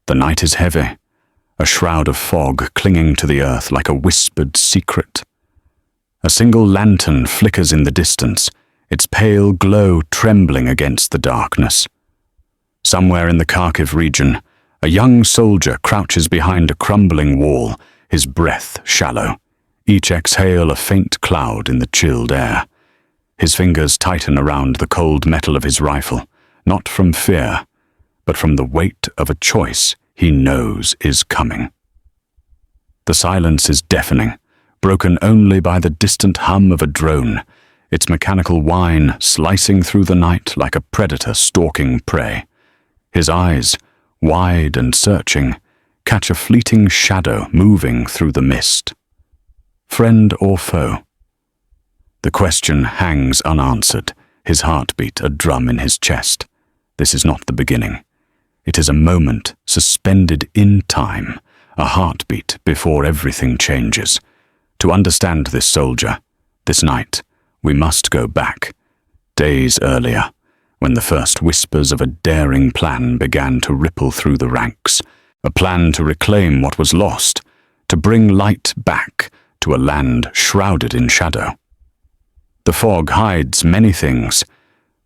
The night is heavy, a shroud of fog clinging to the earth like a whispered secret. A single lantern flickers in the distance, its pale glow trembling against the darkness. Somewhere in the Kharkiv region, a young soldier crouches behind a crumbling wall, his breath shallow, each exhale a faint cloud in the chilled air. His fingers tighten around the cold metal of his rifle, not from fear, but from the weight of a choice he knows is coming. The silence is deafening, broken only by the distant hum of a drone, its mechanical whine slicing through the night like a predator stalking prey. His eyes, wide and searching, catch a fleeting shadow moving through the mist. Friend or foe? The question hangs unanswered, his heartbeat a drum in his chest. This is not the beginning. It is a moment suspended in time, a heartbeat before everything changes. To understand this soldier, this night, we must go back, days earlier, when the first whispers of a daring plan began to ripple through the ranks, a plan to reclaim what was lost, to bring light back to a land shrouded in shadow. The fog hides many things,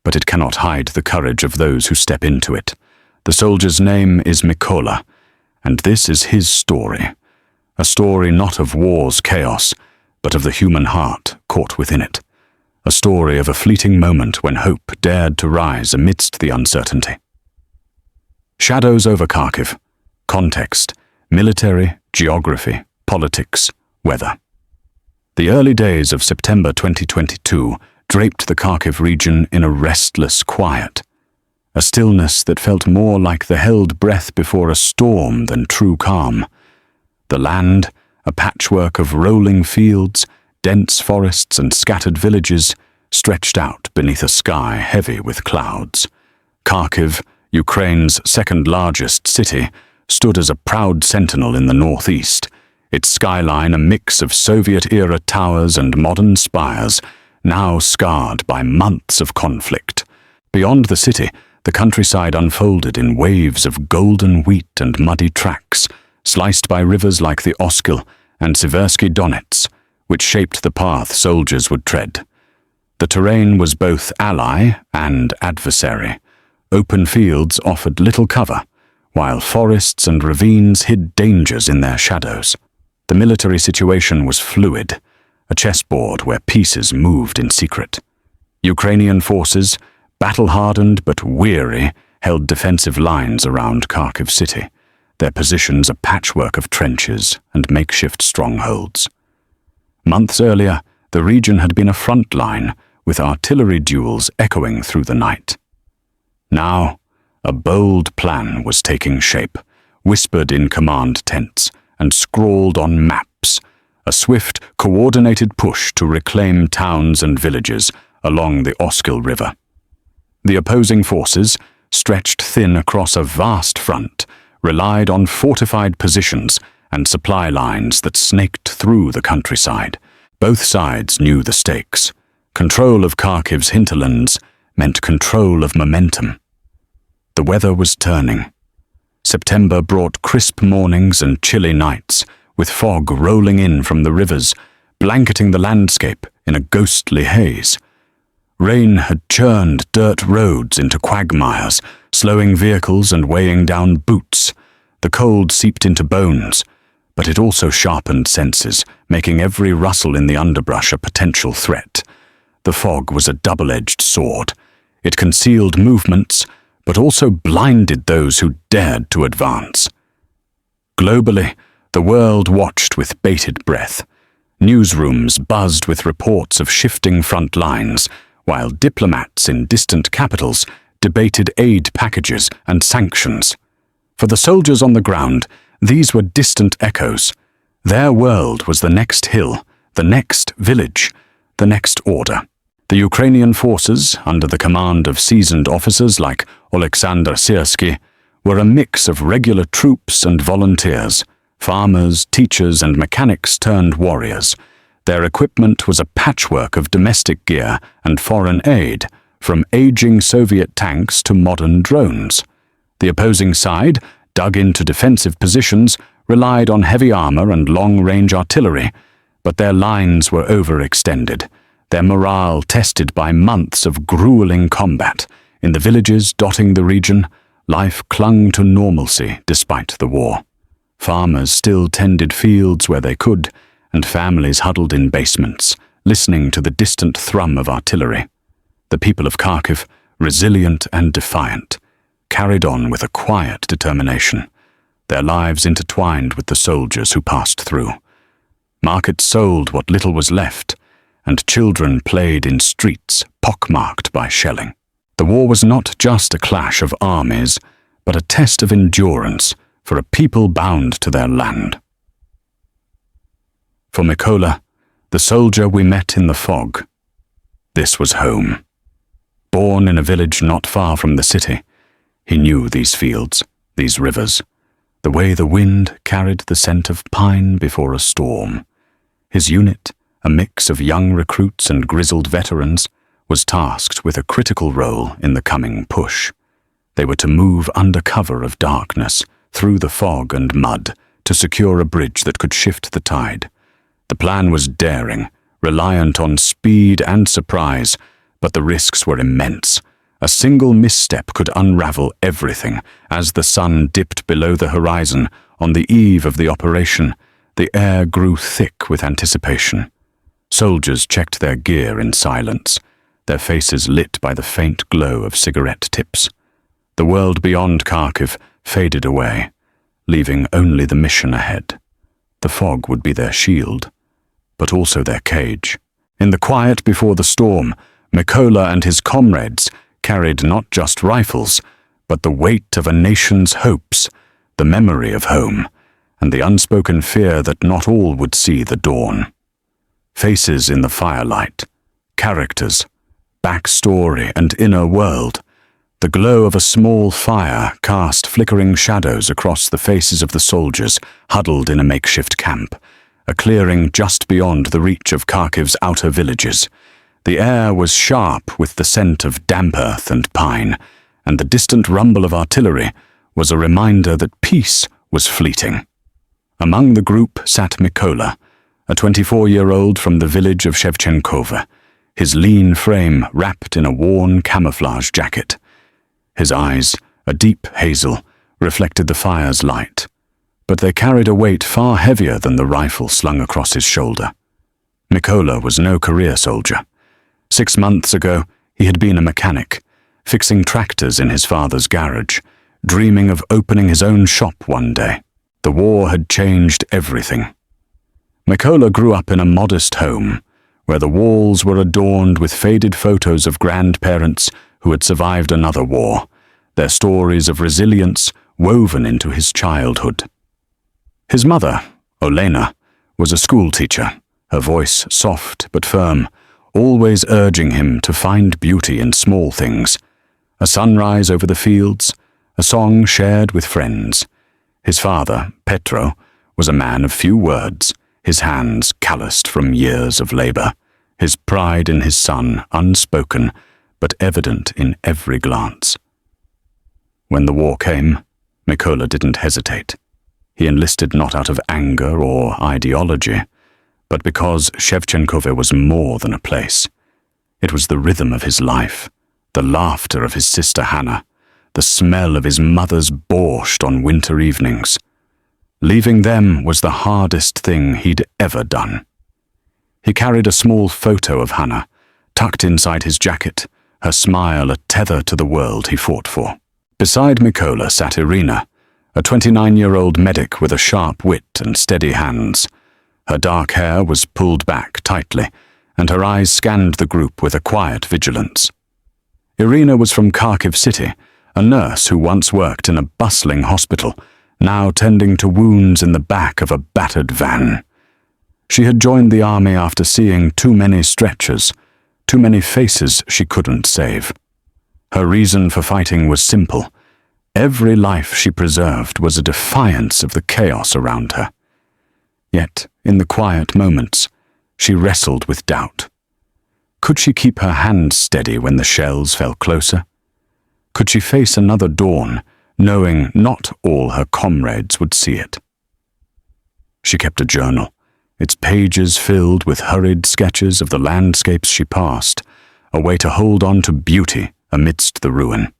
but it cannot hide the courage of those who step into it. The soldier's name is Mykola, and this is his story, a story not of war's chaos, but of the human heart caught within it. A story of a fleeting moment when hope dared to rise amidst the uncertainty. Shadows over Kharkiv. Context: military, geography, politics, weather. The early days of September 2022 draped the Kharkiv region in a restless quiet, a stillness that felt more like the held breath before a storm than true calm. The land, a patchwork of rolling fields, dense forests and scattered villages, stretched out beneath a sky heavy with clouds. Kharkiv, Ukraine's second-largest city, stood as a proud sentinel in the northeast, its skyline a mix of Soviet-era towers and modern spires, now scarred by months of conflict. Beyond the city, the countryside unfolded in waves of golden wheat and muddy tracks, sliced by rivers like the Oskil and Siversky Donets, which shaped the path soldiers would tread. The terrain was both ally and adversary. Open fields offered little cover, while forests and ravines hid dangers in their shadows. The military situation was fluid, a chessboard where pieces moved in secret. Ukrainian forces, battle-hardened but weary, held defensive lines around Kharkiv city, their positions a patchwork of trenches and makeshift strongholds. Months earlier, the region had been a front line, with artillery duels echoing through the night. Now, a bold plan was taking shape, whispered in command tents and scrawled on maps, a swift, coordinated push to reclaim towns and villages along the Oskil River. The opposing forces, stretched thin across a vast front, relied on fortified positions and supply lines that snaked through the countryside. Both sides knew the stakes. Control of Kharkiv's hinterlands meant control of momentum. The weather was turning. September brought crisp mornings and chilly nights, with fog rolling in from the rivers, blanketing the landscape in a ghostly haze. Rain had churned dirt roads into quagmires, slowing vehicles and weighing down boots. The cold seeped into bones, but it also sharpened senses, making every rustle in the underbrush a potential threat. The fog was a double-edged sword. It concealed movements, but also blinded those who dared to advance. Globally, the world watched with bated breath. Newsrooms buzzed with reports of shifting front lines, while diplomats in distant capitals debated aid packages and sanctions. For the soldiers on the ground, these were distant echoes. Their world was the next hill, the next village, the next order. The Ukrainian forces, under the command of seasoned officers like Oleksandr Siersky, were a mix of regular troops and volunteers, farmers, teachers, and mechanics turned warriors. Their equipment was a patchwork of domestic gear and foreign aid, from aging Soviet tanks to modern drones. The opposing side, dug into defensive positions, relied on heavy armor and long-range artillery, but their lines were overextended, their morale tested by months of grueling combat. In the villages dotting the region, life clung to normalcy despite the war. Farmers still tended fields where they could, and families huddled in basements, listening to the distant thrum of artillery. The people of Kharkiv, resilient and defiant, carried on with a quiet determination, their lives intertwined with the soldiers who passed through. Markets sold what little was left, and children played in streets pockmarked by shelling. The war was not just a clash of armies, but a test of endurance for a people bound to their land. For Mykola, the soldier we met in the fog, this was home. Born in a village not far from the city, he knew these fields, these rivers, the way the wind carried the scent of pine before a storm. His unit, a mix of young recruits and grizzled veterans, was tasked with a critical role in the coming push. They were to move under cover of darkness, through the fog and mud, to secure a bridge that could shift the tide. The plan was daring, reliant on speed and surprise, but the risks were immense. A single misstep could unravel everything. As the sun dipped below the horizon on the eve of the operation, the air grew thick with anticipation. Soldiers checked their gear in silence, their faces lit by the faint glow of cigarette tips. The world beyond Kharkiv faded away, leaving only the mission ahead. The fog would be their shield, but also their cage. In the quiet before the storm, Mykola and his comrades carried not just rifles, but the weight of a nation's hopes, the memory of home, and the unspoken fear that not all would see the dawn. Faces in the firelight, characters, backstory and inner world. The glow of a small fire cast flickering shadows across the faces of the soldiers huddled in a makeshift camp, a clearing just beyond the reach of Kharkiv's outer villages. The air was sharp with the scent of damp earth and pine, and the distant rumble of artillery was a reminder that peace was fleeting. Among the group sat Mykola, a 24-year-old from the village of Shevchenkova, his lean frame wrapped in a worn camouflage jacket. His eyes, a deep hazel, reflected the fire's light, but they carried a weight far heavier than the rifle slung across his shoulder. Mykola was no career soldier. 6 months ago, he had been a mechanic, fixing tractors in his father's garage, dreaming of opening his own shop one day. The war had changed everything. Mykola grew up in a modest home, where the walls were adorned with faded photos of grandparents who had survived another war, their stories of resilience woven into his childhood. His mother, Olena, was a schoolteacher, her voice soft but firm, always urging him to find beauty in small things. A sunrise over the fields, a song shared with friends. His father, Petro, was a man of few words, his hands calloused from years of labor, his pride in his son unspoken, but evident in every glance. When the war came, Mykola didn't hesitate. He enlisted not out of anger or ideology, but because Shevchenkova was more than a place. It was the rhythm of his life, the laughter of his sister Hannah, the smell of his mother's borscht on winter evenings. Leaving them was the hardest thing he'd ever done. He carried a small photo of Hannah, tucked inside his jacket, her smile a tether to the world he fought for. Beside Mykola sat Irina, a 29-year-old medic with a sharp wit and steady hands. Her dark hair was pulled back tightly, and her eyes scanned the group with a quiet vigilance. Irina was from Kharkiv city, a nurse who once worked in a bustling hospital, now tending to wounds in the back of a battered van. She had joined the army after seeing too many stretchers, too many faces she couldn't save. Her reason for fighting was simple. Every life she preserved was a defiance of the chaos around her. Yet, in the quiet moments, she wrestled with doubt. Could she keep her hands steady when the shells fell closer? Could she face another dawn, knowing not all her comrades would see it. She kept a journal, its pages filled with hurried sketches of the landscapes she passed, a way to hold on to beauty amidst the ruin.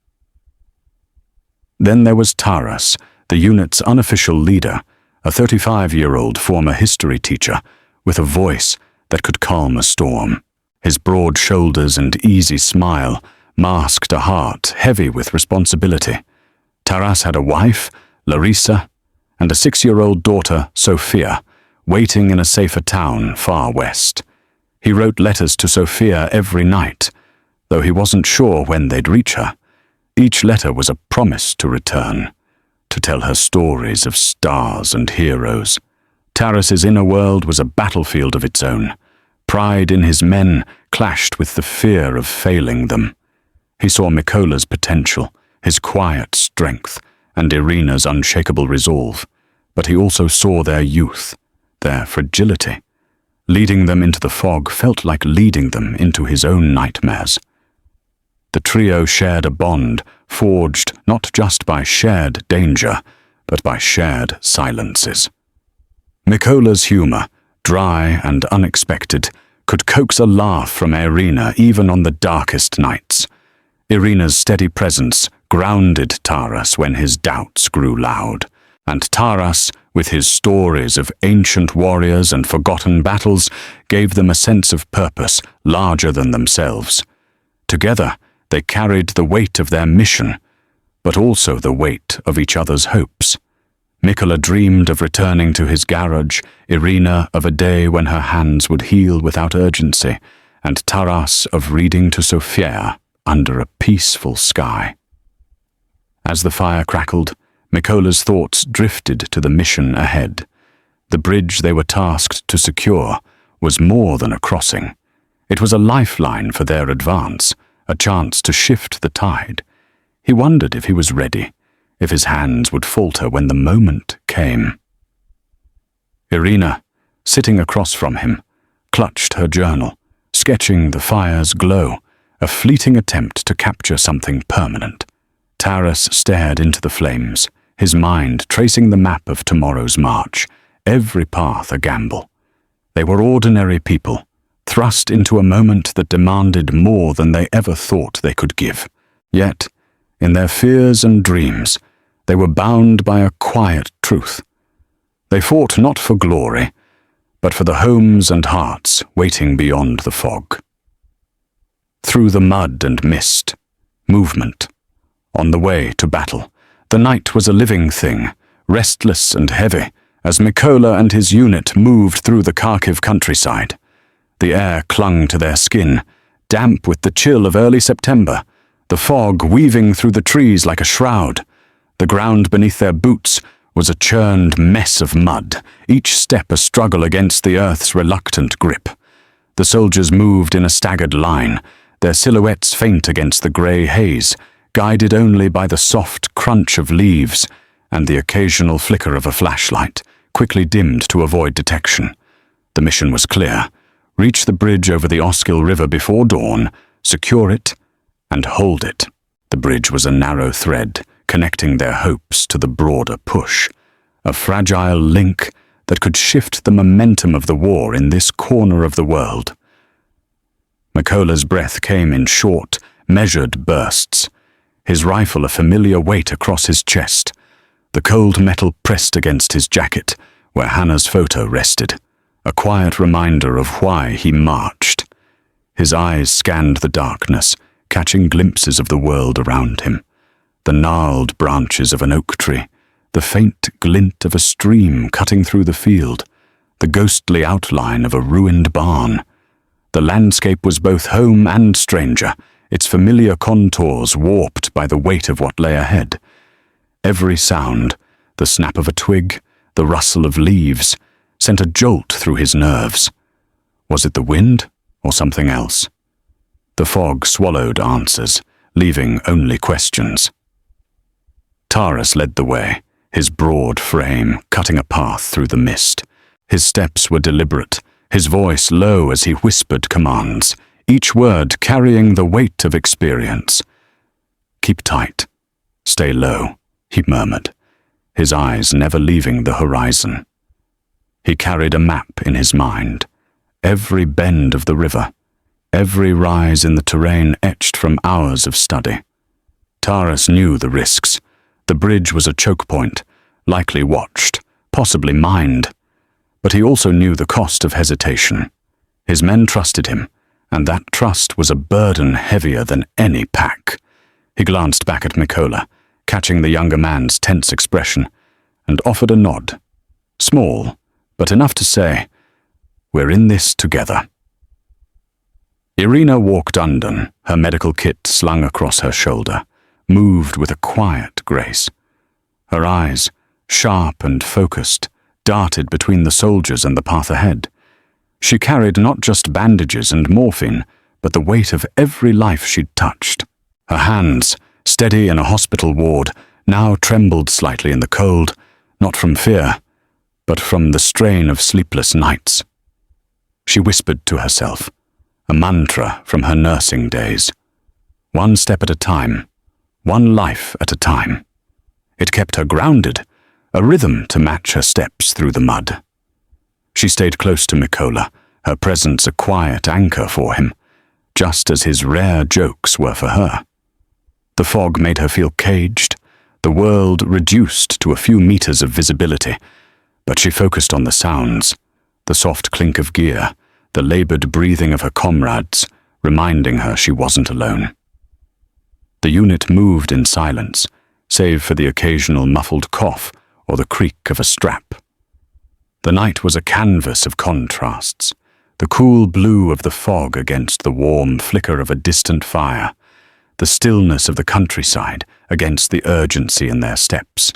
Then there was Taras, the unit's unofficial leader, a 35-year-old former history teacher with a voice that could calm a storm. His broad shoulders and easy smile masked a heart heavy with responsibility. Taras had a wife, Larissa, and a 6-year-old daughter, Sophia, waiting in a safer town far west. He wrote letters to Sophia every night, though he wasn't sure when they'd reach her. Each letter was a promise to return, to tell her stories of stars and heroes. Taras's inner world was a battlefield of its own. Pride in his men clashed with the fear of failing them. He saw Mykola's potential, his quiet strength, and Irina's unshakable resolve, but he also saw their youth, their fragility. Leading them into the fog felt like leading them into his own nightmares. The trio shared a bond forged not just by shared danger, but by shared silences. Mykola's humor, dry and unexpected, could coax a laugh from Irina even on the darkest nights. Irina's steady presence grounded Taras when his doubts grew loud, and Taras, with his stories of ancient warriors and forgotten battles, gave them a sense of purpose larger than themselves. Together, they carried the weight of their mission, but also the weight of each other's hopes. Mykola dreamed of returning to his garage, Irina of a day when her hands would heal without urgency, and Taras of reading to Sophia under a peaceful sky. As the fire crackled, Mykola's thoughts drifted to the mission ahead. The bridge they were tasked to secure was more than a crossing. It was a lifeline for their advance, a chance to shift the tide. He wondered if he was ready, if his hands would falter when the moment came. Irina, sitting across from him, clutched her journal, sketching the fire's glow, a fleeting attempt to capture something permanent. Taras stared into the flames, his mind tracing the map of tomorrow's march, every path a gamble. They were ordinary people, thrust into a moment that demanded more than they ever thought they could give. Yet, in their fears and dreams, they were bound by a quiet truth. They fought not for glory, but for the homes and hearts waiting beyond the fog. Through the mud and mist, movement. On the way to battle, the night was a living thing, restless and heavy, as Mykola and his unit moved through the Kharkiv countryside. The air clung to their skin, damp with the chill of early September, the fog weaving through the trees like a shroud. The ground beneath their boots was a churned mess of mud, each step a struggle against the earth's reluctant grip. The soldiers moved in a staggered line, their silhouettes faint against the grey haze, guided only by the soft crunch of leaves and the occasional flicker of a flashlight, quickly dimmed to avoid detection. The mission was clear: reach the bridge over the Oskil River before dawn, secure it, and hold it. The bridge was a narrow thread, connecting their hopes to the broader push, a fragile link that could shift the momentum of the war in this corner of the world. Mykola's breath came in short, measured bursts, his rifle a familiar weight across his chest, the cold metal pressed against his jacket where Hannah's photo rested, a quiet reminder of why he marched. His eyes scanned the darkness, catching glimpses of the world around him. The gnarled branches of an oak tree, the faint glint of a stream cutting through the field, the ghostly outline of a ruined barn. The landscape was both home and stranger, its familiar contours warped by the weight of what lay ahead. Every sound, the snap of a twig, the rustle of leaves, sent a jolt through his nerves. Was it the wind or something else? The fog swallowed answers, leaving only questions. Taras led the way, his broad frame cutting a path through the mist. His steps were deliberate, his voice low as he whispered commands, each word carrying the weight of experience. Keep tight. Stay low, he murmured, his eyes never leaving the horizon. He carried a map in his mind, every bend of the river, every rise in the terrain etched from hours of study. Taras knew the risks. The bridge was a choke point, likely watched, possibly mined. But he also knew the cost of hesitation. His men trusted him, and that trust was a burden heavier than any pack. He glanced back at Mykola, catching the younger man's tense expression, and offered a nod. Small, but enough to say, "We're in this together." Irina walked undone, her medical kit slung across her shoulder, moved with a quiet grace. Her eyes, sharp and focused, darted between the soldiers and the path ahead. She carried not just bandages and morphine, but the weight of every life she'd touched. Her hands, steady in a hospital ward, now trembled slightly in the cold, not from fear, but from the strain of sleepless nights. She whispered to herself, a mantra from her nursing days. One step at a time, one life at a time. It kept her grounded, a rhythm to match her steps through the mud. She stayed close to Mykola, her presence a quiet anchor for him, just as his rare jokes were for her. The fog made her feel caged, the world reduced to a few meters of visibility, but she focused on the sounds, the soft clink of gear, the labored breathing of her comrades, reminding her she wasn't alone. The unit moved in silence, save for the occasional muffled cough or the creak of a strap. The night was a canvas of contrasts, the cool blue of the fog against the warm flicker of a distant fire, the stillness of the countryside against the urgency in their steps.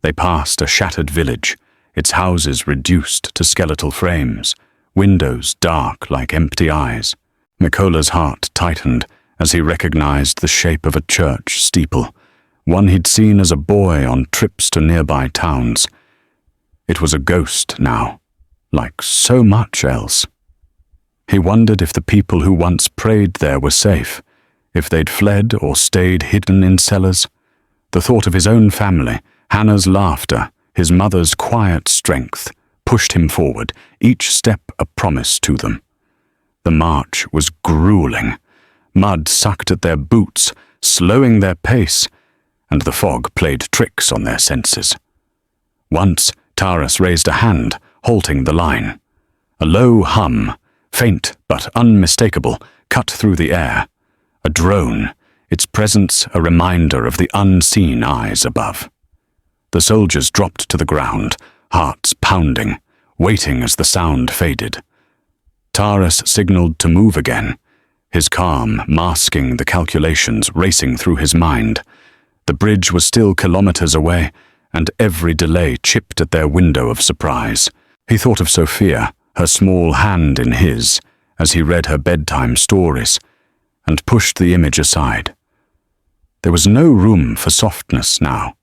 They passed a shattered village, its houses reduced to skeletal frames, windows dark like empty eyes. Mykola's heart tightened as he recognized the shape of a church steeple, one he'd seen as a boy on trips to nearby towns. It was a ghost now, like so much else. He wondered if the people who once prayed there were safe, if they'd fled or stayed hidden in cellars. The thought of his own family, Hannah's laughter, his mother's quiet strength, pushed him forward, each step a promise to them. The march was grueling. Mud sucked at their boots, slowing their pace, and the fog played tricks on their senses. Once, Taras raised a hand, halting the line. A low hum, faint but unmistakable, cut through the air. A drone, its presence a reminder of the unseen eyes above. The soldiers dropped to the ground, hearts pounding, waiting as the sound faded. Taras signaled to move again, his calm masking the calculations racing through his mind. The bridge was still kilometers away, and every delay chipped at their window of surprise. He thought of Sophia, her small hand in his, as he read her bedtime stories, and pushed the image aside. There was no room for softness now,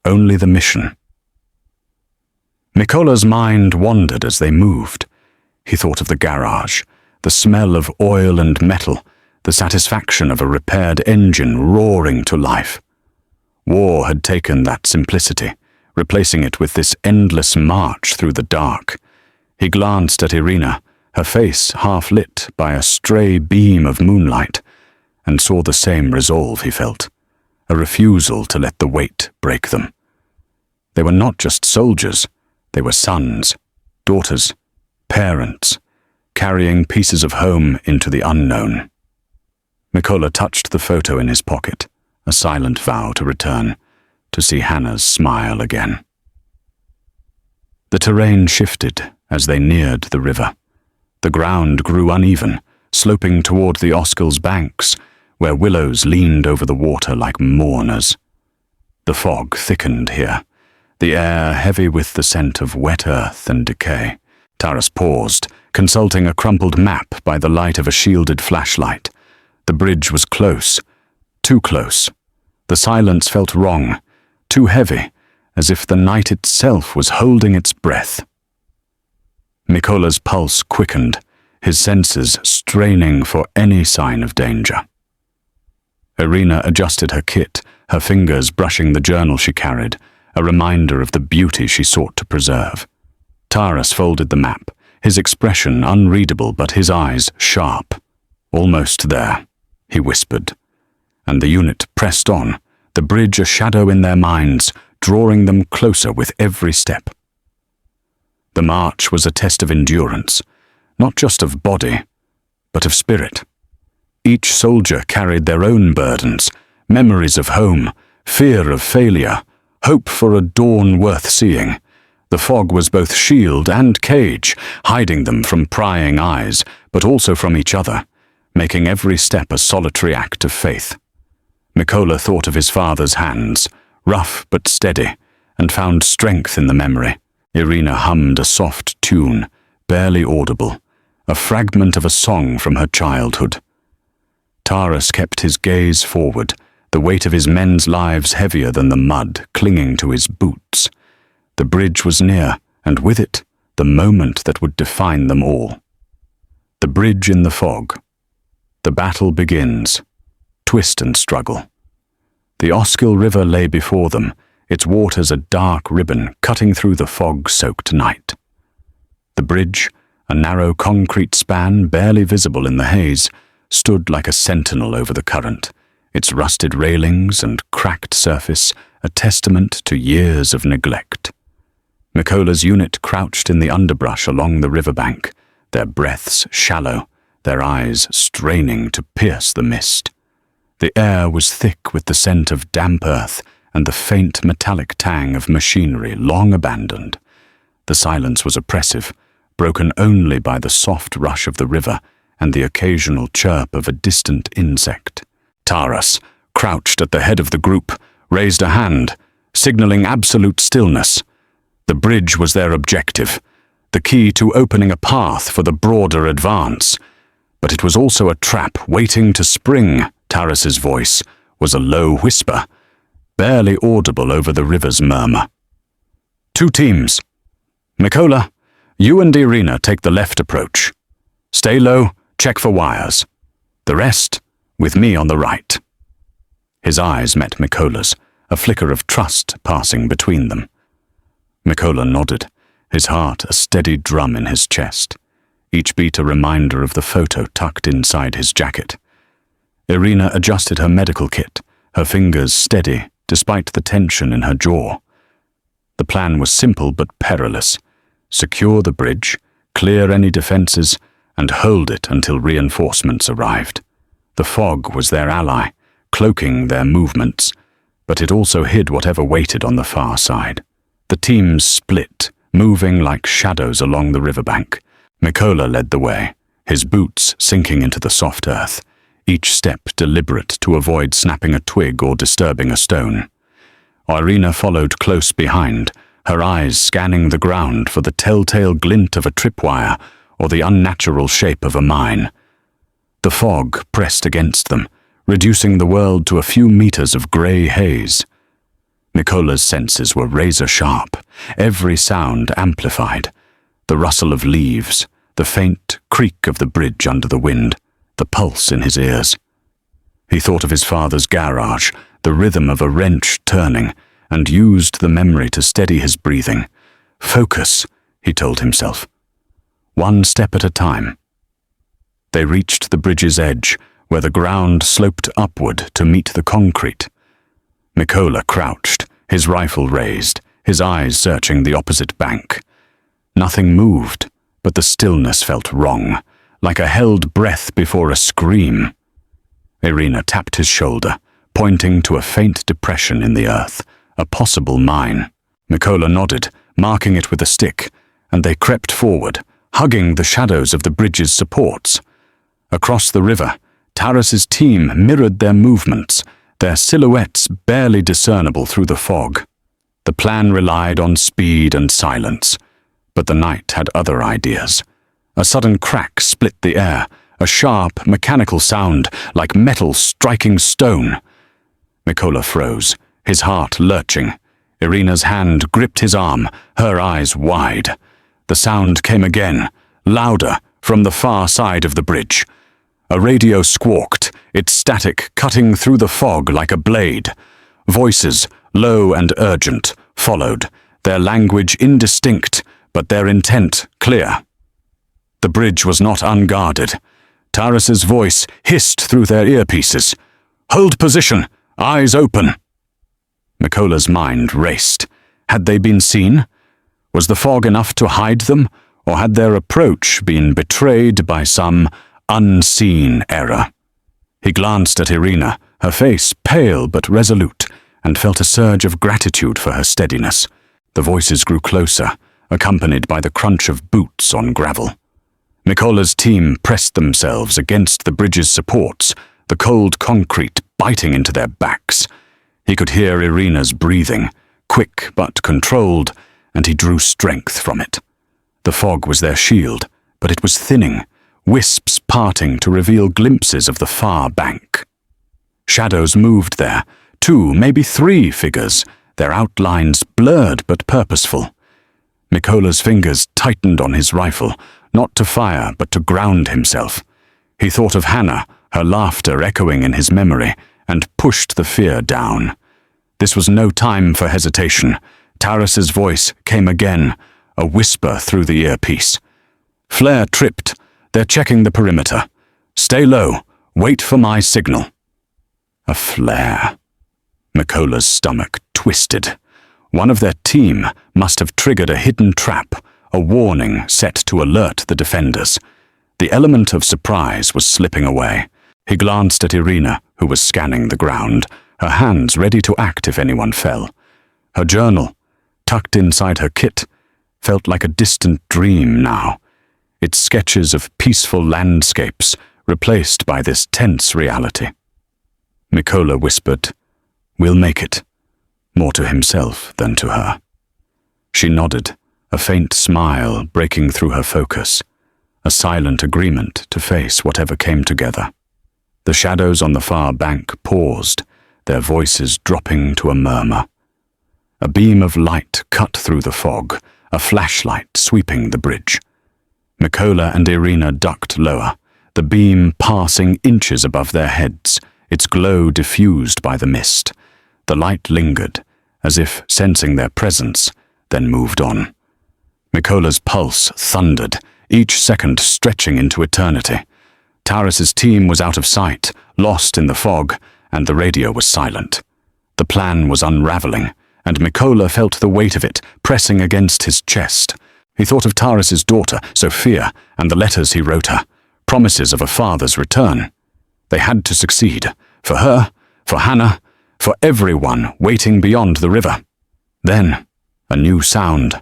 only the mission. Mykola's mind wandered as they moved. He thought of the garage, the smell of oil and metal, the satisfaction of a repaired engine roaring to life. War had taken that simplicity, replacing it with this endless march through the dark. He glanced at Irina, her face half lit by a stray beam of moonlight, and saw the same resolve he felt, a refusal to let the weight break them. They were not just soldiers, they were sons, daughters, parents, carrying pieces of home into the unknown. Mykola touched the photo in his pocket, a silent vow to return, to see Hannah's smile again. The terrain shifted as they neared the river. The ground grew uneven, sloping toward the Oskel's banks, where willows leaned over the water like mourners. The fog thickened here, the air heavy with the scent of wet earth and decay. Taras paused, consulting a crumpled map by the light of a shielded flashlight. The bridge was close, too close. The silence felt wrong, too heavy, as if the night itself was holding its breath. Mykola's pulse quickened, his senses straining for any sign of danger. Irina adjusted her kit, her fingers brushing the journal she carried, a reminder of the beauty she sought to preserve. Taras folded the map, his expression unreadable but his eyes sharp. "Almost there," he whispered. And the unit pressed on, the bridge a shadow in their minds, drawing them closer with every step. The march was a test of endurance, not just of body, but of spirit. Each soldier carried their own burdens, memories of home, fear of failure, hope for a dawn worth seeing. The fog was both shield and cage, hiding them from prying eyes, but also from each other, making every step a solitary act of faith. Mykola thought of his father's hands, rough but steady, and found strength in the memory. Irina hummed a soft tune, barely audible, a fragment of a song from her childhood. Taras kept his gaze forward, the weight of his men's lives heavier than the mud clinging to his boots. The bridge was near, and with it, the moment that would define them all. The bridge in the fog. The battle begins. Twist and struggle. The Oskil River lay before them, its waters a dark ribbon cutting through the fog-soaked night. The bridge, a narrow concrete span barely visible in the haze, stood like a sentinel over the current, its rusted railings and cracked surface a testament to years of neglect. Mykola's unit crouched in the underbrush along the riverbank, their breaths shallow, their eyes straining to pierce the mist. The air was thick with the scent of damp earth and the faint metallic tang of machinery long abandoned. The silence was oppressive, broken only by the soft rush of the river and the occasional chirp of a distant insect. Taras, crouched at the head of the group, raised a hand, signaling absolute stillness. The bridge was their objective, the key to opening a path for the broader advance. But it was also a trap waiting to spring. Taras's voice was a low whisper, barely audible over the river's murmur. "Two teams. Mykola, you and Irina take the left approach. Stay low, check for wires. The rest, with me on the right." His eyes met Mykola's, a flicker of trust passing between them. Mykola nodded, his heart a steady drum in his chest, each beat a reminder of the photo tucked inside his jacket. Irina adjusted her medical kit, her fingers steady despite the tension in her jaw. The plan was simple but perilous. Secure the bridge, clear any defenses, and hold it until reinforcements arrived. The fog was their ally, cloaking their movements, but it also hid whatever waited on the far side. The teams split, moving like shadows along the riverbank. Mykola led the way, his boots sinking into the soft earth, each step deliberate to avoid snapping a twig or disturbing a stone. Irina followed close behind, her eyes scanning the ground for the telltale glint of a tripwire or the unnatural shape of a mine. The fog pressed against them, reducing the world to a few meters of grey haze. Mykola's senses were razor-sharp, every sound amplified. The rustle of leaves, the faint creak of the bridge under the wind, the pulse in his ears. He thought of his father's garage, the rhythm of a wrench turning, and used the memory to steady his breathing. Focus, he told himself. One step at a time. They reached the bridge's edge, where the ground sloped upward to meet the concrete. Mykola crouched, his rifle raised, his eyes searching the opposite bank. Nothing moved, but the stillness felt wrong, like a held breath before a scream. Irina tapped his shoulder, pointing to a faint depression in the earth, a possible mine. Mykola nodded, marking it with a stick, and they crept forward, hugging the shadows of the bridge's supports. Across the river, Taras's team mirrored their movements, their silhouettes barely discernible through the fog. The plan relied on speed and silence, but the night had other ideas. A sudden crack split the air, a sharp, mechanical sound like metal striking stone. Mykola froze, his heart lurching. Irina's hand gripped his arm, her eyes wide. The sound came again, louder, from the far side of the bridge. A radio squawked, its static cutting through the fog like a blade. Voices, low and urgent, followed, their language indistinct, but their intent clear. The bridge was not unguarded. Taras's voice hissed through their earpieces. "Hold position! Eyes open!" Mikola's mind raced. Had they been seen? Was the fog enough to hide them, or had their approach been betrayed by some unseen error? He glanced at Irina, her face pale but resolute, and felt a surge of gratitude for her steadiness. The voices grew closer, accompanied by the crunch of boots on gravel. Mikola's team pressed themselves against the bridge's supports, the cold concrete biting into their backs. He could hear Irina's breathing, quick but controlled, and he drew strength from it. The fog was their shield, but it was thinning, wisps parting to reveal glimpses of the far bank. Shadows moved there, 2, maybe 3 figures, their outlines blurred but purposeful. Mikola's fingers tightened on his rifle, not to fire but to ground himself. He thought of Hannah, her laughter echoing in his memory, and pushed the fear down. This was no time for hesitation. Taras's voice came again, a whisper through the earpiece. "Flare tripped. They're checking the perimeter. Stay low. Wait for my signal." A flare. Mikola's stomach twisted. One of their team must have triggered a hidden trap, a warning set to alert the defenders. The element of surprise was slipping away. He glanced at Irina, who was scanning the ground, her hands ready to act if anyone fell. Her journal, tucked inside her kit, felt like a distant dream now, its sketches of peaceful landscapes replaced by this tense reality. Mikola whispered, "We'll make it," more to himself than to her. She nodded, a faint smile breaking through her focus, a silent agreement to face whatever came together. The shadows on the far bank paused, their voices dropping to a murmur. A beam of light cut through the fog, a flashlight sweeping the bridge. Mikola and Irina ducked lower, the beam passing inches above their heads, its glow diffused by the mist. The light lingered, as if sensing their presence, then moved on. Mikola's pulse thundered, each second stretching into eternity. Taras's team was out of sight, lost in the fog, and the radio was silent. The plan was unraveling, and Mikola felt the weight of it pressing against his chest. He thought of Taras's daughter, Sophia, and the letters he wrote her, promises of a father's return. They had to succeed, for her, for Hannah, for everyone waiting beyond the river. Then, a new sound,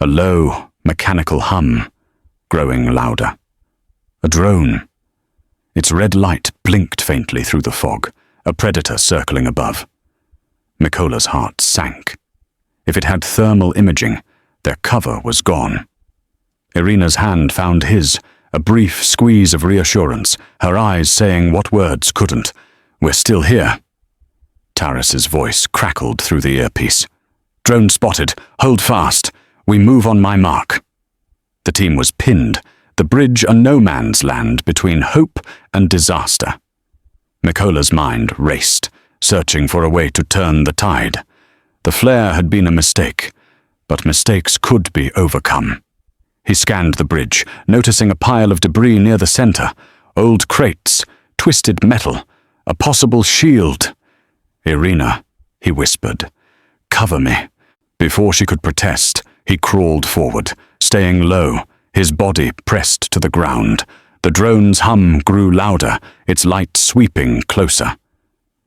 a low, mechanical hum, growing louder. A drone. Its red light blinked faintly through the fog, a predator circling above. Mikola's heart sank. If it had thermal imaging, their cover was gone. Irina's hand found his, a brief squeeze of reassurance, her eyes saying what words couldn't. "We're still here." Taras's voice crackled through the earpiece. "Drone spotted. Hold fast. We move on my mark." The team was pinned, the bridge a no-man's land between hope and disaster. Mikola's mind raced, searching for a way to turn the tide. The flare had been a mistake, but mistakes could be overcome. He scanned the bridge, noticing a pile of debris near the center, old crates, twisted metal, a possible shield. "Irina," he whispered, "cover me." Before she could protest, he crawled forward, staying low, his body pressed to the ground. The drone's hum grew louder, its light sweeping closer.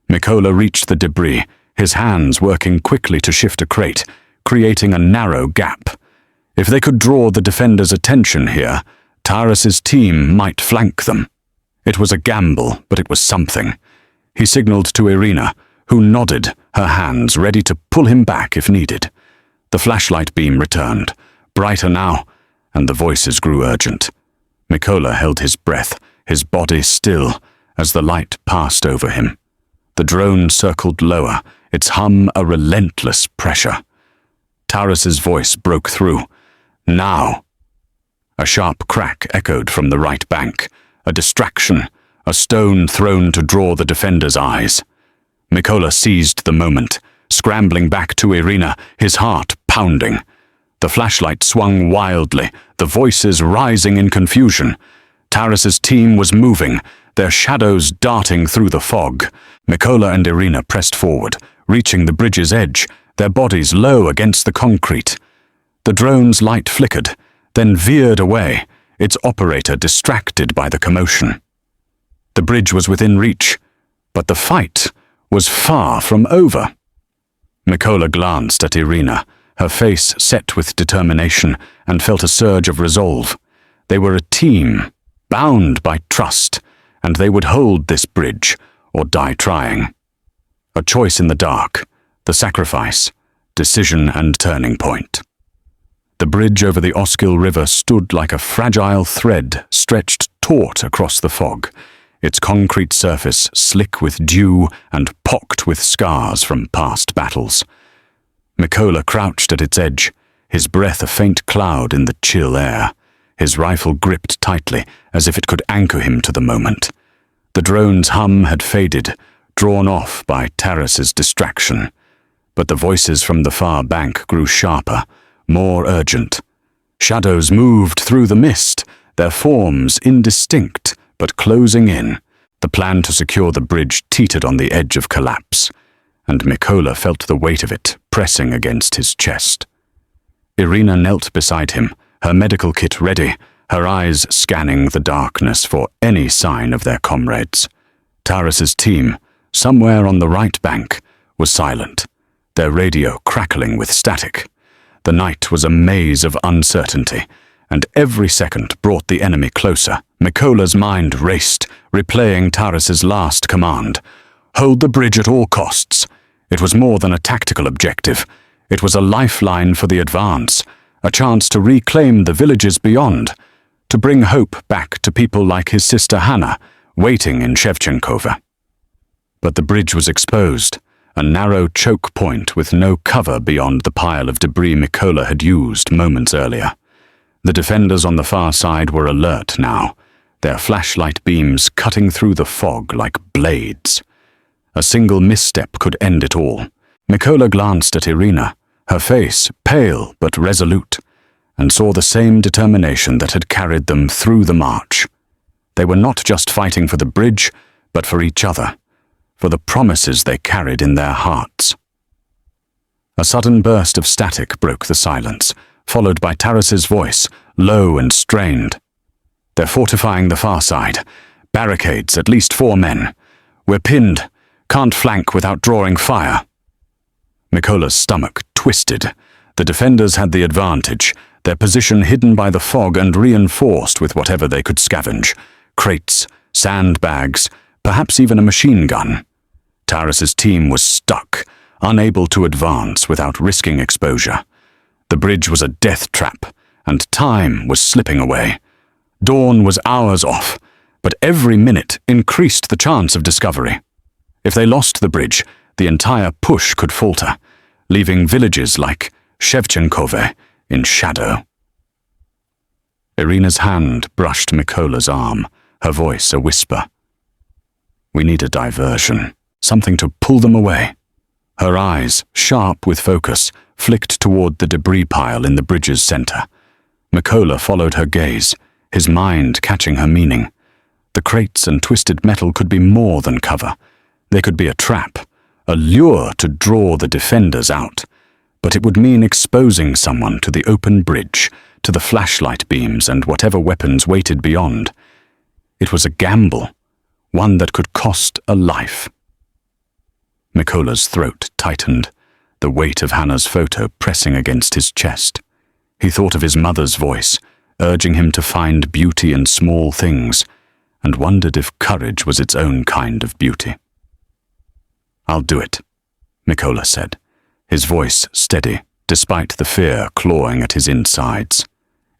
Mikola reached the debris, his hands working quickly to shift a crate, creating a narrow gap. If they could draw the defenders' attention here, Taras's team might flank them. It was a gamble, but it was something. He signaled to Irina, who nodded, her hands ready to pull him back if needed. The flashlight beam returned, brighter now, and the voices grew urgent. Mikola held his breath, his body still, as the light passed over him. The drone circled lower, its hum a relentless pressure. Taras's voice broke through. "Now!" A sharp crack echoed from the right bank, a distraction, a stone thrown to draw the defenders' eyes. Mykola seized the moment, scrambling back to Irina, his heart pounding. The flashlight swung wildly, the voices rising in confusion. Taras's team was moving, their shadows darting through the fog. Mykola and Irina pressed forward, reaching the bridge's edge, their bodies low against the concrete. The drone's light flickered, then veered away, its operator distracted by the commotion. The bridge was within reach, but the fight was far from over. Mykola glanced at Irina, her face set with determination, and felt a surge of resolve. They were a team, bound by trust, and they would hold this bridge or die trying. A choice in the dark, the sacrifice, decision and turning point. The bridge over the Oskil River stood like a fragile thread stretched taut across the fog, its concrete surface slick with dew and pocked with scars from past battles. Mykola crouched at its edge, his breath a faint cloud in the chill air, his rifle gripped tightly as if it could anchor him to the moment. The drone's hum had faded, drawn off by Taras's distraction, but the voices from the far bank grew sharper, more urgent. Shadows moved through the mist, their forms indistinct but closing in. The plan to secure the bridge teetered on the edge of collapse, and Mykola felt the weight of it pressing against his chest. Irina knelt beside him, her medical kit ready, her eyes scanning the darkness for any sign of their comrades. Taras's team, somewhere on the right bank, was silent, their radio crackling with static. The night was a maze of uncertainty, and every second brought the enemy closer. Mykola's mind raced, replaying Taras's last command. Hold the bridge at all costs. It was more than a tactical objective. It was a lifeline for the advance, a chance to reclaim the villages beyond, to bring hope back to people like his sister Hannah, waiting in Shevchenkova. But the bridge was exposed, a narrow choke point with no cover beyond the pile of debris Mykola had used moments earlier. The defenders on the far side were alert now, their flashlight beams cutting through the fog like blades. A single misstep could end it all. Mykola glanced at Irina, her face pale but resolute, and saw the same determination that had carried them through the march. They were not just fighting for the bridge, but for each other, for the promises they carried in their hearts. A sudden burst of static broke the silence, followed by Taras's voice, low and strained. They're fortifying the far side. Barricades, at least 4 men. We're pinned. Can't flank without drawing fire. Mykola's stomach twisted. The defenders had the advantage, their position hidden by the fog and reinforced with whatever they could scavenge. Crates, sandbags, perhaps even a machine gun. Taras's team was stuck, unable to advance without risking exposure. The bridge was a death trap, and time was slipping away. Dawn was hours off, but every minute increased the chance of discovery. If they lost the bridge, the entire push could falter, leaving villages like Shevchenkove in shadow. Irina's hand brushed Mykola's arm, her voice a whisper. We need a diversion, something to pull them away. Her eyes, sharp with focus, flicked toward the debris pile in the bridge's center. Mykola followed her gaze, his mind catching her meaning. The crates and twisted metal could be more than cover. They could be a trap, a lure to draw the defenders out. But it would mean exposing someone to the open bridge, to the flashlight beams and whatever weapons waited beyond. It was a gamble, one that could cost a life. Mykola's throat tightened, the weight of Hannah's photo pressing against his chest. He thought of his mother's voice, urging him to find beauty in small things, and wondered if courage was its own kind of beauty. I'll do it, Mykola said, his voice steady, despite the fear clawing at his insides.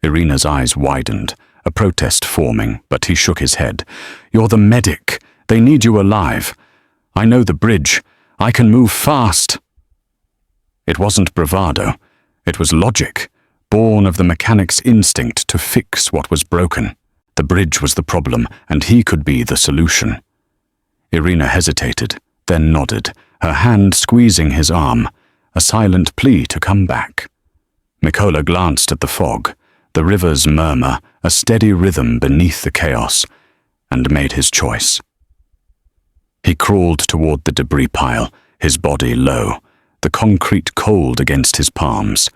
Irina's eyes widened, a protest forming, but he shook his head. You're the medic. They need you alive. I know the bridge. I can move fast. It wasn't bravado. It was logic, born of the mechanic's instinct to fix what was broken. The bridge was the problem, and he could be the solution. Irina hesitated, then nodded, her hand squeezing his arm, a silent plea to come back. Mykola glanced at the fog, the river's murmur, a steady rhythm beneath the chaos, and made his choice. He crawled toward the debris pile, his body low, the concrete cold against his palms.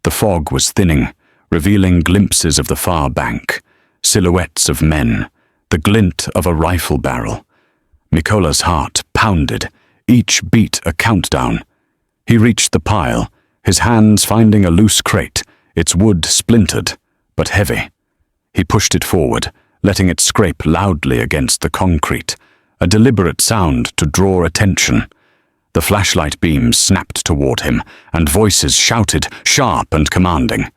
The fog was thinning, revealing glimpses of the far bank, silhouettes of men, the glint of a rifle barrel. Mykola's heart pounded, each beat a countdown. He reached the pile, his hands finding a loose crate, its wood splintered, but heavy. He pushed it forward, letting it scrape loudly against the concrete, a deliberate sound to draw attention. The flashlight beams snapped toward him, and voices shouted, sharp and commanding.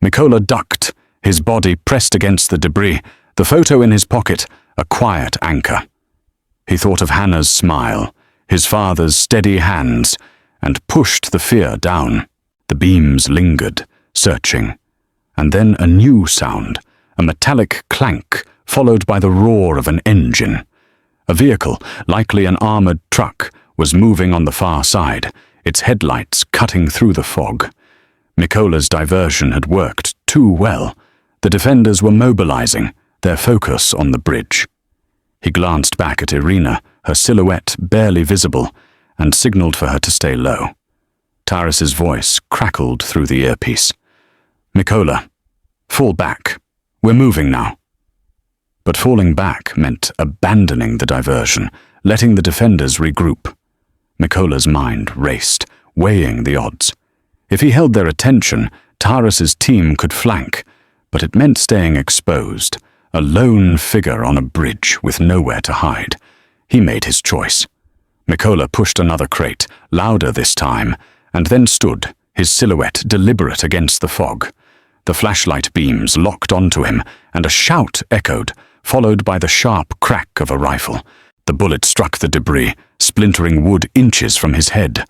Mykola ducked, his body pressed against the debris, the photo in his pocket, a quiet anchor. He thought of Hannah's smile, his father's steady hands, and pushed the fear down. The beams lingered, searching. And then a new sound, a metallic clank, followed by the roar of an engine. A vehicle, likely an armored truck, was moving on the far side, its headlights cutting through the fog. Mykola's diversion had worked too well. The defenders were mobilizing, their focus on the bridge. He glanced back at Irina, her silhouette barely visible, and signaled for her to stay low. Taras's voice crackled through the earpiece. "Mykola, fall back. We're moving now." But falling back meant abandoning the diversion, letting the defenders regroup. Mykola's mind raced, weighing the odds. If he held their attention, Taras's team could flank, but it meant staying exposed, a lone figure on a bridge with nowhere to hide. He made his choice. Mykola pushed another crate, louder this time, and then stood, his silhouette deliberate against the fog. The flashlight beams locked onto him, and a shout echoed, followed by the sharp crack of a rifle. The bullet struck the debris, splintering wood inches from his head.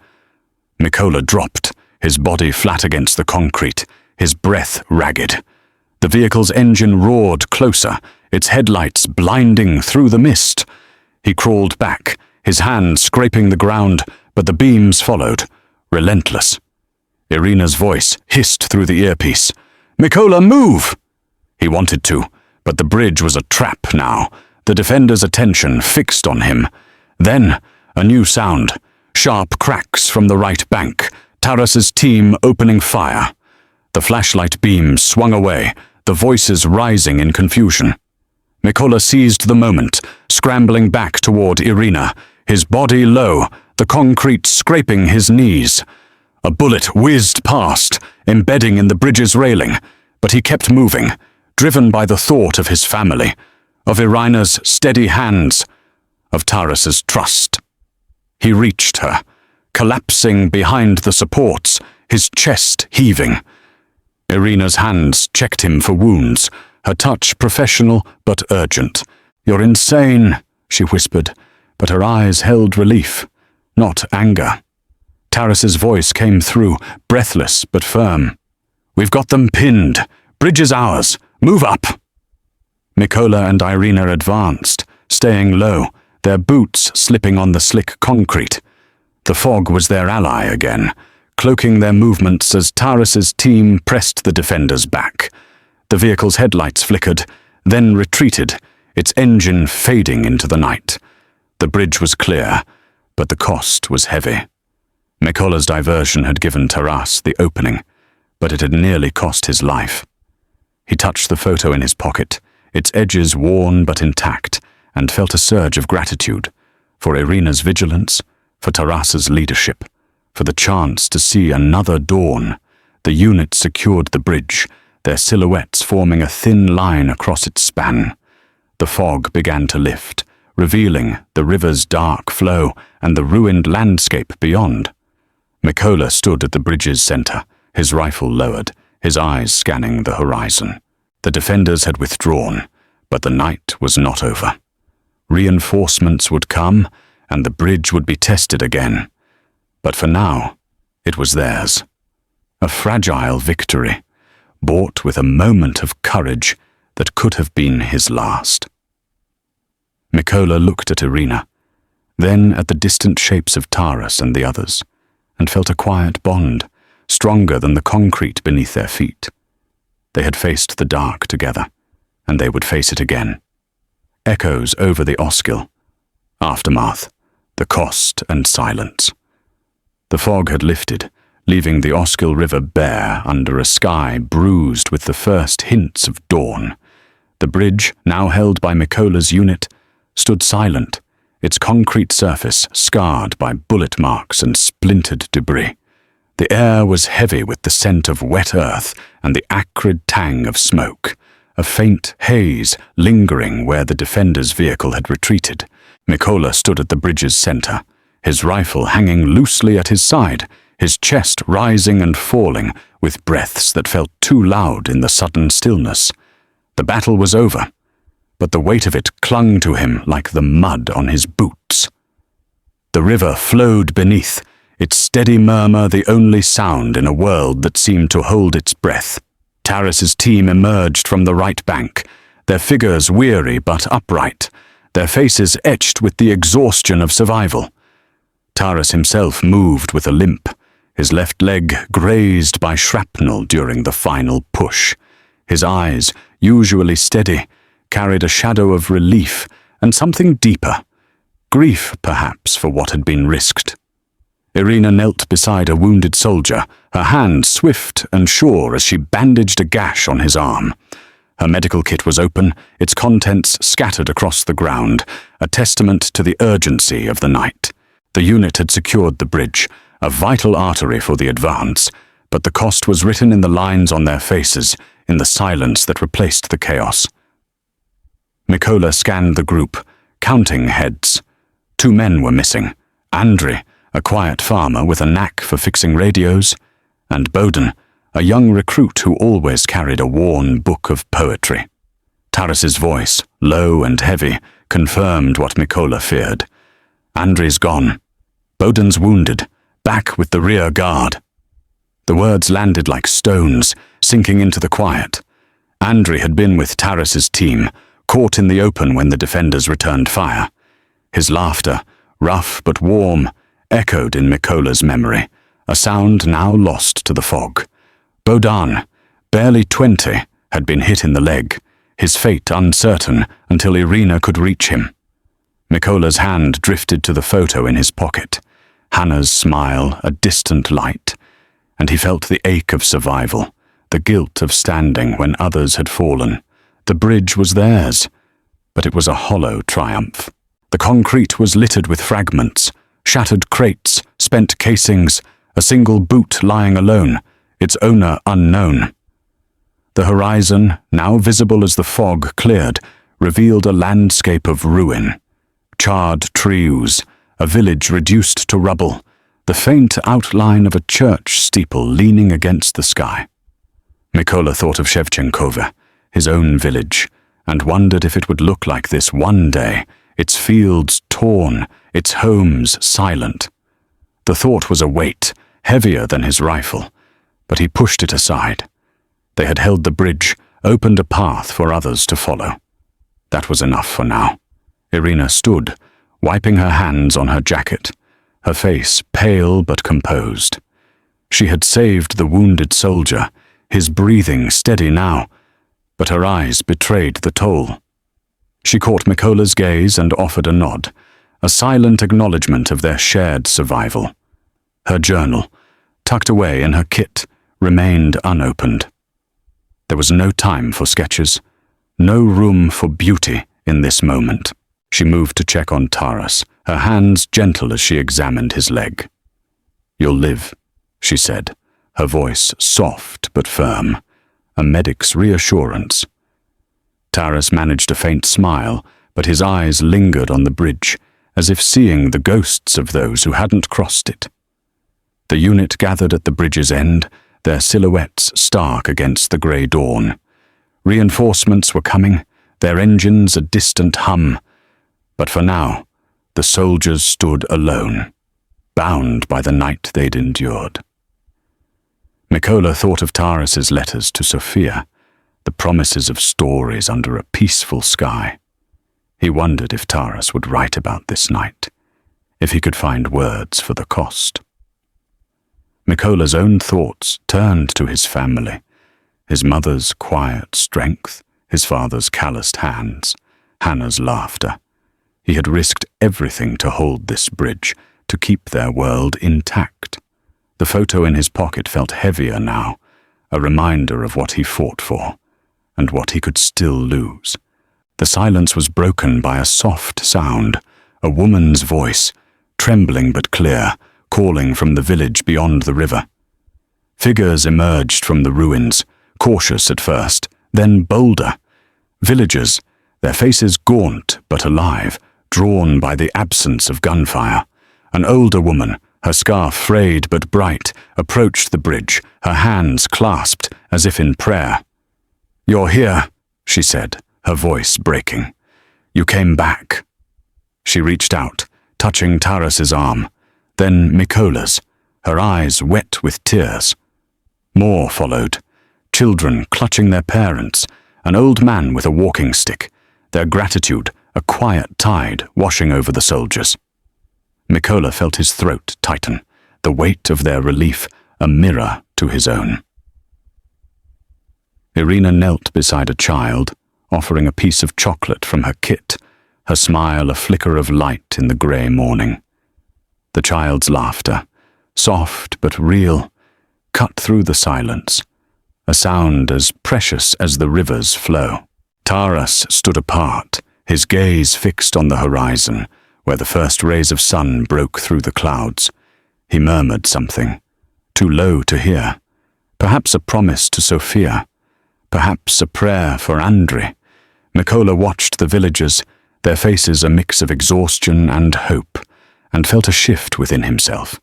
Mykola dropped, his body flat against the concrete, his breath ragged. The vehicle's engine roared closer, its headlights blinding through the mist. He crawled back, his hand scraping the ground, but the beams followed, relentless. Irina's voice hissed through the earpiece. "Mykola, move!" He wanted to, but the bridge was a trap now, the defenders' attention fixed on him. Then, a new sound, sharp cracks from the right bank, Taras's team opening fire. The flashlight beams swung away, the voices rising in confusion. Mykola seized the moment, scrambling back toward Irina, his body low, the concrete scraping his knees. A bullet whizzed past, embedding in the bridge's railing, but he kept moving, driven by the thought of his family, of Irina's steady hands, of Taras's trust. He reached her, collapsing behind the supports, his chest heaving. Irina's hands checked him for wounds, her touch professional but urgent. "You're insane," she whispered, but her eyes held relief, not anger. Taras's voice came through, breathless but firm. "We've got them pinned. Bridge is ours. Move up." Mykola and Irina advanced, staying low, their boots slipping on the slick concrete. The fog was their ally again, cloaking their movements as Taras's team pressed the defenders back. The vehicle's headlights flickered, then retreated, its engine fading into the night. The bridge was clear, but the cost was heavy. Mykola's diversion had given Taras the opening, but it had nearly cost his life. He touched the photo in his pocket, its edges worn but intact, and felt a surge of gratitude for Irina's vigilance, for Taras's leadership, for the chance to see another dawn. The unit secured the bridge, their silhouettes forming a thin line across its span. The fog began to lift, revealing the river's dark flow and the ruined landscape beyond. Mykola stood at the bridge's center, his rifle lowered, his eyes scanning the horizon. The defenders had withdrawn, but the night was not over. Reinforcements would come, and the bridge would be tested again. But for now, it was theirs. A fragile victory, bought with a moment of courage that could have been his last. Mykola looked at Irina. then at the distant shapes of Taras and the others, and felt a quiet bond, stronger than the concrete beneath their feet. They had faced the dark together, and they would face it again. Echoes over the Oskil. Aftermath, the cost and silence. The fog had lifted, leaving the Oskil River bare under a sky bruised with the first hints of dawn. The bridge, now held by Mykola's unit, stood silent, its concrete surface scarred by bullet marks and splintered debris. The air was heavy with the scent of wet earth and the acrid tang of smoke, a faint haze lingering where the defender's vehicle had retreated. Mykola stood at the bridge's center, his rifle hanging loosely at his side, his chest rising and falling with breaths that felt too loud in the sudden stillness. The battle was over, but the weight of it clung to him like the mud on his boots. The river flowed beneath, its steady murmur the only sound in a world that seemed to hold its breath. Taras's team emerged from the right bank, their figures weary but upright, their faces etched with the exhaustion of survival. Taras himself moved with a limp, his left leg grazed by shrapnel during the final push. His eyes, usually steady, carried a shadow of relief and something deeper, grief perhaps for what had been risked. Irina knelt beside a wounded soldier, her hand swift and sure as she bandaged a gash on his arm. Her medical kit was open, its contents scattered across the ground, a testament to the urgency of the night. The unit had secured the bridge, a vital artery for the advance, but the cost was written in the lines on their faces, in the silence that replaced the chaos. Mykola scanned the group, counting heads. 2 men were missing, Andriy, a quiet farmer with a knack for fixing radios, and Boden, a young recruit who always carried a worn book of poetry. Taras's voice, low and heavy, confirmed what Mykola feared. Andriy's gone. Boden's wounded, back with the rear guard. The words landed like stones, sinking into the quiet. Andriy had been with Taras's team, caught in the open when the defenders returned fire. His laughter, rough but warm, echoed in Mykola's memory, a sound now lost to the fog. Bodan, barely 20, had been hit in the leg, his fate uncertain until Irina could reach him. Mykola's hand drifted to the photo in his pocket, Hannah's smile a distant light, and he felt the ache of survival, the guilt of standing when others had fallen. The bridge was theirs, but it was a hollow triumph. The concrete was littered with fragments, shattered crates, spent casings, a single boot lying alone, its owner unknown. The horizon, now visible as the fog cleared, revealed a landscape of ruin. Charred trees, a village reduced to rubble, the faint outline of a church steeple leaning against the sky. Mykola thought of Shevchenkova, his own village, and wondered if it would look like this one day, its fields torn, its homes silent. The thought was a weight, heavier than his rifle, but he pushed it aside. They had held the bridge, opened a path for others to follow. That was enough for now. Irina stood, wiping her hands on her jacket, her face pale but composed. She had saved the wounded soldier, his breathing steady now, but her eyes betrayed the toll. She caught Mykola's gaze and offered a nod, a silent acknowledgement of their shared survival. Her journal, tucked away in her kit, remained unopened. There was no time for sketches, no room for beauty in this moment. She moved to check on Taras, her hands gentle as she examined his leg. "You'll live," she said, her voice soft but firm, a medic's reassurance. Taras managed a faint smile, but his eyes lingered on the bridge, as if seeing the ghosts of those who hadn't crossed it. The unit gathered at the bridge's end, their silhouettes stark against the grey dawn. Reinforcements were coming, their engines a distant hum. But for now, the soldiers stood alone, bound by the night they'd endured. Mykola thought of Taras's letters to Sophia, the promises of stories under a peaceful sky. He wondered if Taras would write about this night, if he could find words for the cost. Mykola's own thoughts turned to his family, his mother's quiet strength, his father's calloused hands, Hannah's laughter. He had risked everything to hold this bridge, to keep their world intact. The photo in his pocket felt heavier now, a reminder of what he fought for, and what he could still lose. The silence was broken by a soft sound, a woman's voice, trembling but clear, calling from the village beyond the river. Figures emerged from the ruins, cautious at first, then bolder. Villagers, their faces gaunt but alive, drawn by the absence of gunfire. An older woman, her scarf frayed but bright, approached the bridge, her hands clasped as if in prayer. "You're here," she said, her voice breaking. "You came back." She reached out, touching Taras's arm, then Mykola's, her eyes wet with tears. More followed, children clutching their parents, an old man with a walking stick, their gratitude a quiet tide washing over the soldiers. Mykola felt his throat tighten, the weight of their relief a mirror to his own. Irina knelt beside a child, offering a piece of chocolate from her kit, her smile a flicker of light in the grey morning. The child's laughter, soft but real, cut through the silence, a sound as precious as the river's flow. Taras stood apart, his gaze fixed on the horizon, where the first rays of sun broke through the clouds. He murmured something, too low to hear, perhaps a promise to Sophia, perhaps a prayer for Andri. Mykola watched the villagers, their faces a mix of exhaustion and hope, and felt a shift within himself.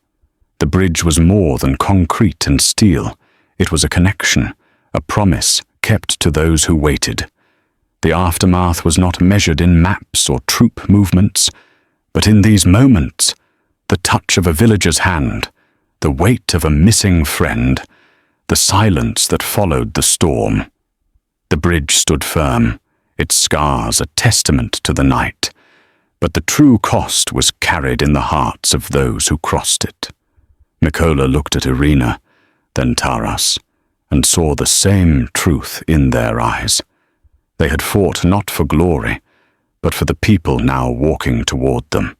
The bridge was more than concrete and steel. It was a connection, a promise kept to those who waited. The aftermath was not measured in maps or troop movements, but in these moments, the touch of a villager's hand, the weight of a missing friend, the silence that followed the storm. The bridge stood firm, its scars a testament to the night, but the true cost was carried in the hearts of those who crossed it. Mykola looked at Irina, then Taras, and saw the same truth in their eyes. They had fought not for glory, but for the people now walking toward them,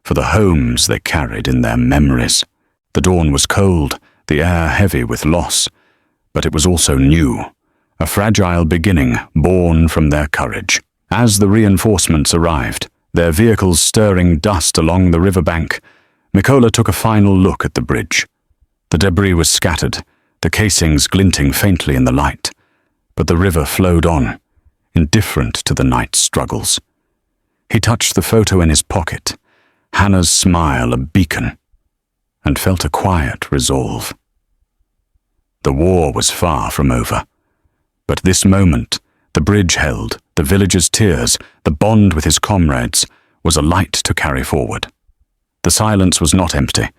for the homes they carried in their memories. The dawn was cold, the air heavy with loss, but it was also new, a fragile beginning born from their courage. As the reinforcements arrived, their vehicles stirring dust along the riverbank, Mykola took a final look at the bridge. The debris was scattered, the casings glinting faintly in the light, but the river flowed on, indifferent to the night's struggles. He touched the photo in his pocket, Hannah's smile a beacon, and felt a quiet resolve. The war was far from over, but this moment, the bridge held, the villager's tears, the bond with his comrades, was a light to carry forward. The silence was not empty.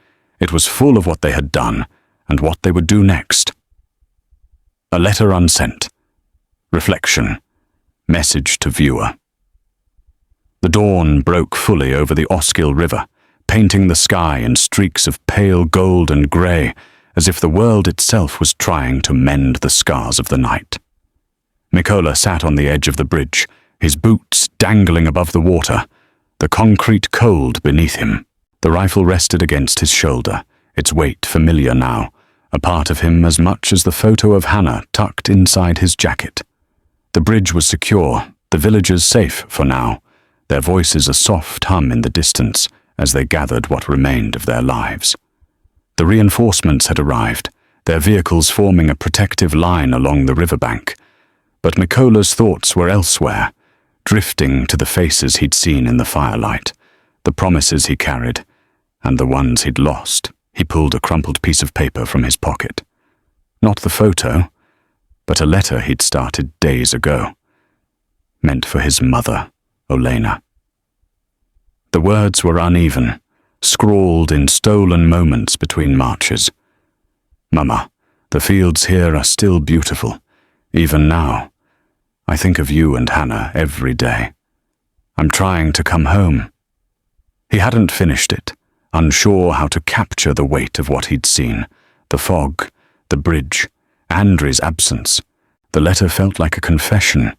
It was full of what they had done and what they would do next. A letter unsent. Reflection. Message to viewer. The dawn broke fully over the Oskil River, painting the sky in streaks of pale gold and grey, as if the world itself was trying to mend the scars of the night. Mykola sat on the edge of the bridge, his boots dangling above the water, the concrete cold beneath him. The rifle rested against his shoulder, its weight familiar now, a part of him as much as the photo of Hannah tucked inside his jacket. The bridge was secure, the villagers safe for now, their voices a soft hum in the distance as they gathered what remained of their lives. The reinforcements had arrived, their vehicles forming a protective line along the riverbank, but Mykola's thoughts were elsewhere, drifting to the faces he'd seen in the firelight, the promises he carried, and the ones he'd lost. He pulled a crumpled piece of paper from his pocket. Not the photo, but a letter he'd started days ago, meant for his mother, Olena. The words were uneven, scrawled in stolen moments between marches. "Mama, the fields here are still beautiful, even now. I think of you and Hannah every day. I'm trying to come home." He hadn't finished it, unsure how to capture the weight of what he'd seen. The fog, the bridge, Andri's absence. The letter felt like a confession,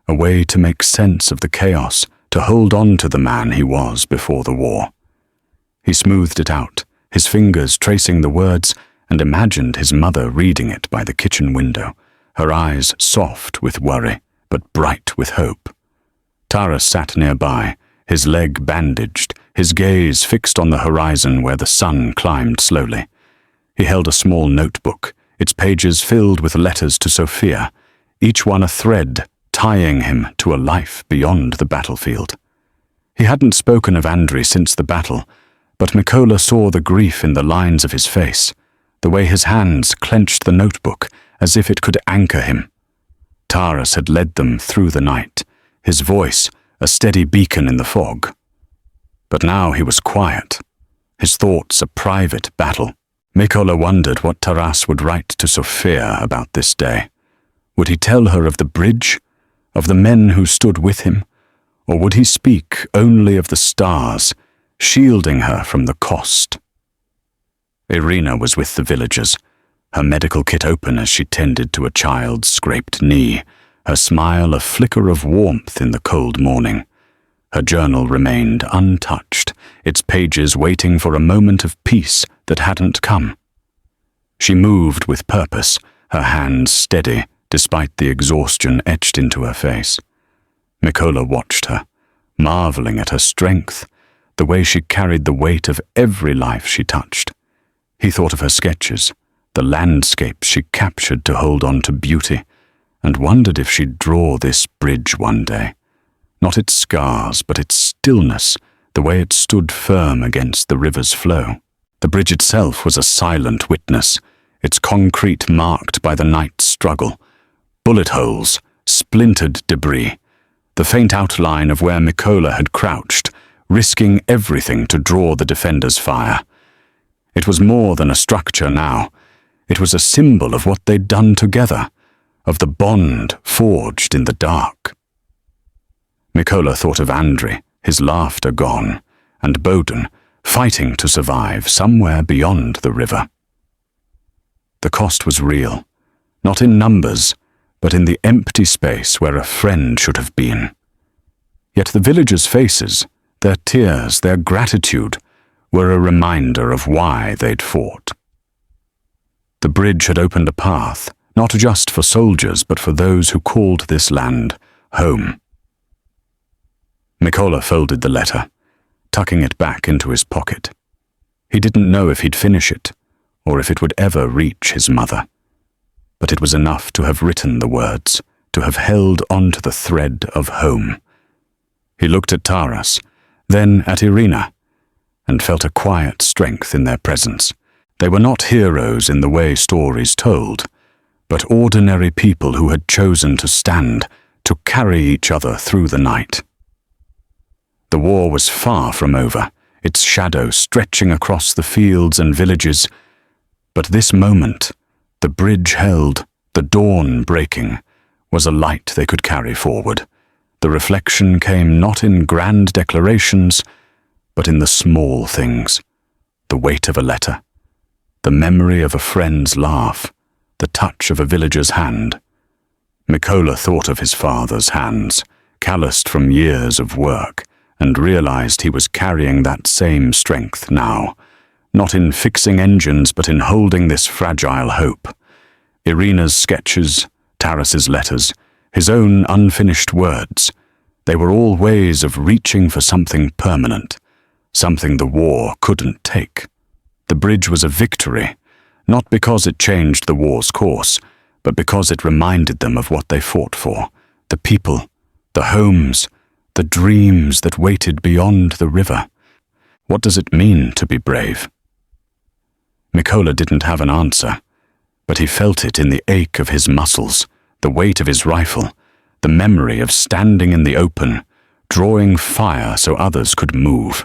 a way to make sense of the chaos, to hold on to the man he was before the war. He smoothed it out, his fingers tracing the words, and imagined his mother reading it by the kitchen window, her eyes soft with worry, but bright with hope. Taras sat nearby, his leg bandaged, his gaze fixed on the horizon where the sun climbed slowly. He held a small notebook, its pages filled with letters to Sophia, each one a thread tying him to a life beyond the battlefield. He hadn't spoken of Andri since the battle, but Mykola saw the grief in the lines of his face, the way his hands clenched the notebook as if it could anchor him. Taras had led them through the night, his voice a steady beacon in the fog. But now he was quiet, his thoughts a private battle. Mykola wondered what Taras would write to Sophia about this day. Would he tell her of the bridge, of the men who stood with him, or would he speak only of the stars, shielding her from the cost? Irina was with the villagers, her medical kit open as she tended to a child's scraped knee, her smile a flicker of warmth in the cold morning. Her journal remained untouched, its pages waiting for a moment of peace that hadn't come. She moved with purpose, her hands steady despite the exhaustion etched into her face. Mykola watched her, marveling at her strength, the way she carried the weight of every life she touched. He thought of her sketches, the landscapes she captured to hold on to beauty, and wondered if she'd draw this bridge one day. Not its scars, but its stillness, the way it stood firm against the river's flow. The bridge itself was a silent witness, its concrete marked by the night's struggle. Bullet holes, splintered debris, the faint outline of where Mykola had crouched, risking everything to draw the defenders' fire. It was more than a structure now. It was a symbol of what they'd done together, of the bond forged in the dark. Mykola thought of Andri, his laughter gone, and Bodin, fighting to survive somewhere beyond the river. The cost was real, not in numbers, but in the empty space where a friend should have been. Yet the villagers' faces, their tears, their gratitude, were a reminder of why they'd fought. The bridge had opened a path, not just for soldiers, but for those who called this land home. Mykola folded the letter, tucking it back into his pocket. He didn't know if he'd finish it, or if it would ever reach his mother. But it was enough to have written the words, to have held onto the thread of home. He looked at Taras, then at Irina, and felt a quiet strength in their presence. They were not heroes in the way stories told, but ordinary people who had chosen to stand, to carry each other through the night. The war was far from over, its shadow stretching across the fields and villages, but this moment, the bridge held, the dawn breaking, was a light they could carry forward. The reflection came not in grand declarations, but in the small things, the weight of a letter, the memory of a friend's laugh, the touch of a villager's hand. Mykola thought of his father's hands, calloused from years of work, and realized he was carrying that same strength now, not in fixing engines, but in holding this fragile hope. Irina's sketches, Taras's letters, his own unfinished words, they were all ways of reaching for something permanent, something the war couldn't take. The bridge was a victory, not because it changed the war's course, but because it reminded them of what they fought for, the people, the homes, the dreams that waited beyond the river. What does it mean to be brave? Mykola didn't have an answer, but he felt it in the ache of his muscles, the weight of his rifle, the memory of standing in the open, drawing fire so others could move.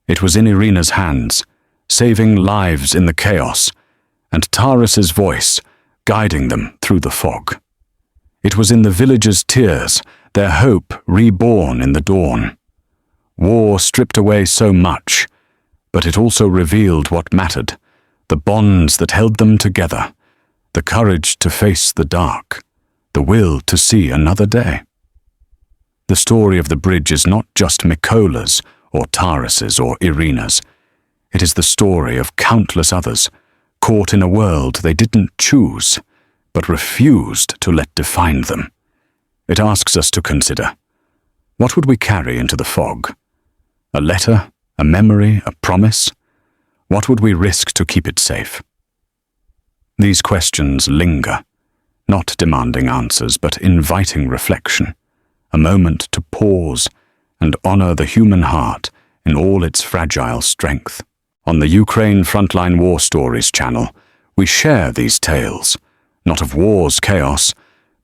It was in Irina's hands, saving lives in the chaos, and Taras's voice guiding them through the fog. It was in the villagers' tears, their hope reborn in the dawn. War stripped away so much, but it also revealed what mattered, the bonds that held them together, the courage to face the dark, the will to see another day. The story of the bridge is not just Mykola's or Taras's or Irina's. It is the story of countless others, caught in a world they didn't choose, but refused to let define them. It asks us to consider, what would we carry into the fog? A letter, a memory, a promise? What would we risk to keep it safe? These questions linger, not demanding answers, but inviting reflection, a moment to pause and honor the human heart in all its fragile strength. On the Ukraine Frontline War Stories channel, we share these tales, not of war's chaos,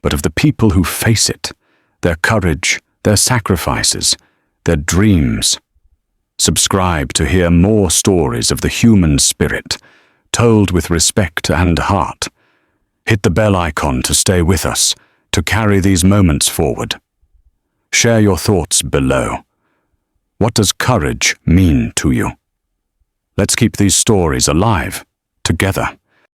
but of the people who face it, their courage, their sacrifices, their dreams. Subscribe to hear more stories of the human spirit, told with respect and heart. Hit the bell icon to stay with us, to carry these moments forward. Share your thoughts below. What does courage mean to you? Let's keep these stories alive, together.